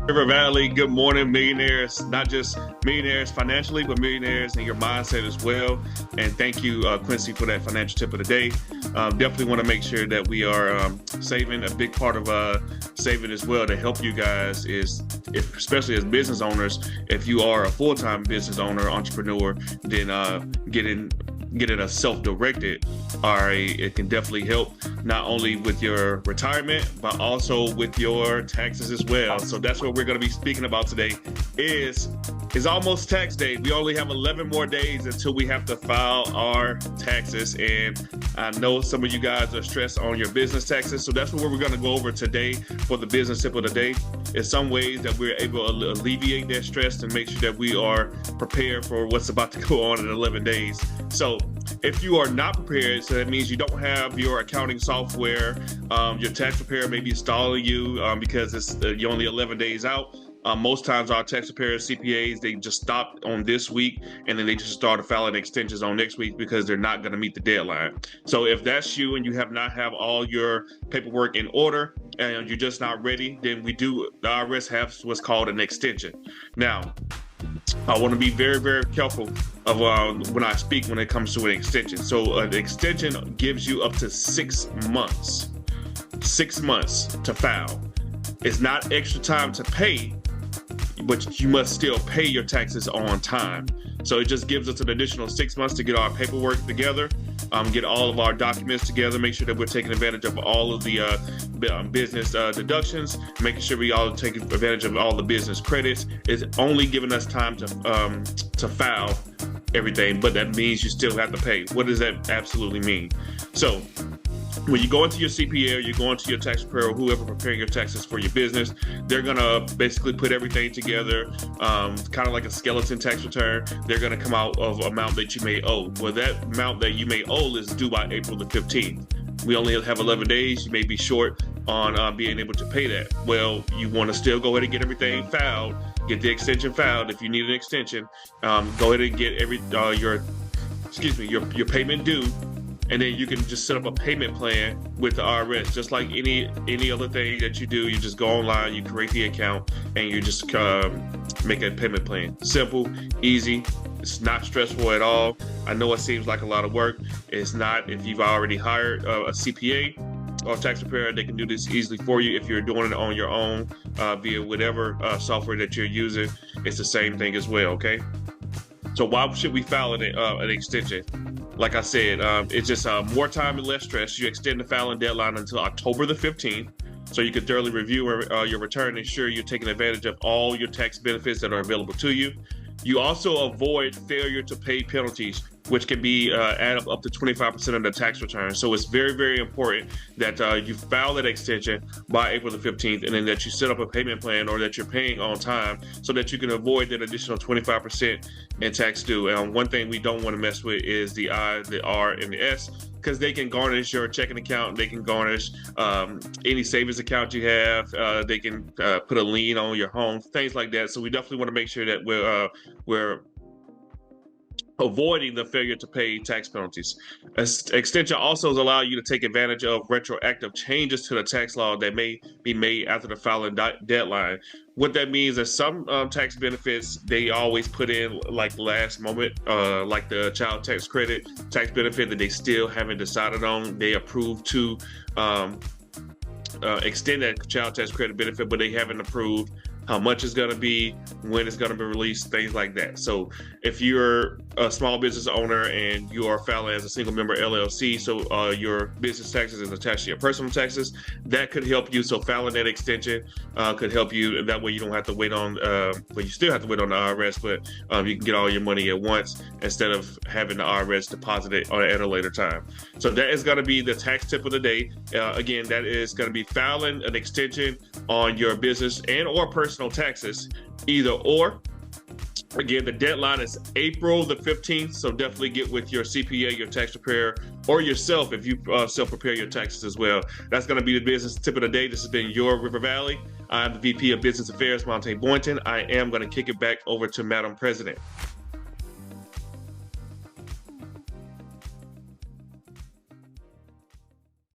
River Valley, good morning, millionaires. Not just millionaires financially, but millionaires in your mindset as well. And thank you, Quincy, for that financial tip of the day. Definitely want to make sure that we are saving. A big part of saving as well to help you guys is, especially as business owners, if you are a full-time business owner, entrepreneur, then getting a self-directed RA, it can definitely help not only with your retirement, but also with your taxes as well. So that's what we're going to be speaking about today. Is almost tax day. We only have 11 more days until we have to file our taxes. And I know some of you guys are stressed on your business taxes. So that's what we're going to go over today for the business tip of the day. In some ways that we're able to alleviate that stress and make sure that we are prepared for what's about to go on in 11 days. So if you are not prepared, so that means you don't have your accounting software, your tax preparer may be stalling you because you're only 11 days out. Most times our tax preparers, CPAs, they just stop on this week and then they just start filing extensions on next week because they're not going to meet the deadline. So if that's you and you have not have all your paperwork in order and you're just not ready, then the IRS has what's called an extension. Now, I want to be very, very careful of when I speak when it comes to an extension. So an extension gives you up to 6 months. 6 months to file. It's not extra time to pay, but you must still pay your taxes on time. So it just gives us an additional 6 months to get our paperwork together, get all of our documents together, make sure that we're taking advantage of all of the business deductions, making sure we all take advantage of all the business credits. It's only giving us time to file everything, but that means you still have to pay. What does that absolutely mean? So when you go into your CPA or you go into your tax preparer or whoever preparing your taxes for your business, they're going to basically put everything together, kind of like a skeleton tax return. They're going to come out of amount that you may owe. Well, that amount that you may owe is due by April the 15th. We only have 11 days. You may be short on being able to pay that. Well, you want to still go ahead and get everything filed, get the extension filed. If you need an extension, go ahead and get your payment due. And then you can just set up a payment plan with the IRS, just like any other thing that you do. You just go online, you create the account, and you just make a payment plan. Simple, easy. It's not stressful at all. I know it seems like a lot of work. It's not. If you've already hired a CPA or tax preparer, they can do this easily for you. If you're doing it on your own via whatever software that you're using, it's the same thing as well. Okay. So why should we file an extension? Like I said, it's just more time and less stress. You extend the filing deadline until October the 15th, so you can thoroughly review your return and ensure you're taking advantage of all your tax benefits that are available to you. You also avoid failure to pay penalties, which can be add up to 25% of the tax return. So it's very, very important that you file that extension by April the 15th, and then that you set up a payment plan or that you're paying on time so that you can avoid that additional 25% in tax due. One thing we don't want to mess with is the I, the R, and the S, because they can garnish your checking account. They can garnish any savings account you have. They can put a lien on your home, things like that. So we definitely want to make sure that we're avoiding the failure to pay tax penalties. Extension also allows you to take advantage of retroactive changes to the tax law that may be made after the filing deadline. What that means is some tax benefits, they always put in like last moment, like the child tax credit tax benefit that they still haven't decided on. They approved to extend that child tax credit benefit, but they haven't approved how much it's going to be, when it's going to be released, things like that. So if you're a small business owner and you are filing as a single member LLC, so your business taxes is attached to your personal taxes, that could help you. So filing that extension could help you. That way you don't have to wait on, well, you still have to wait on the IRS, but you can get all your money at once instead of having the IRS deposit it at a later time. So that is going to be the tax tip of the day. Again, that is going to be filing an extension on your business and or personal taxes, either or. Again, the deadline is April the 15th, so definitely get with your CPA, your tax preparer, or yourself if you self-prepare your taxes as well. That's going to be the business tip of the day. This has been your River Valley. I'm the VP of Business Affairs, Montai Boynton. I am going to kick it back over to Madam President.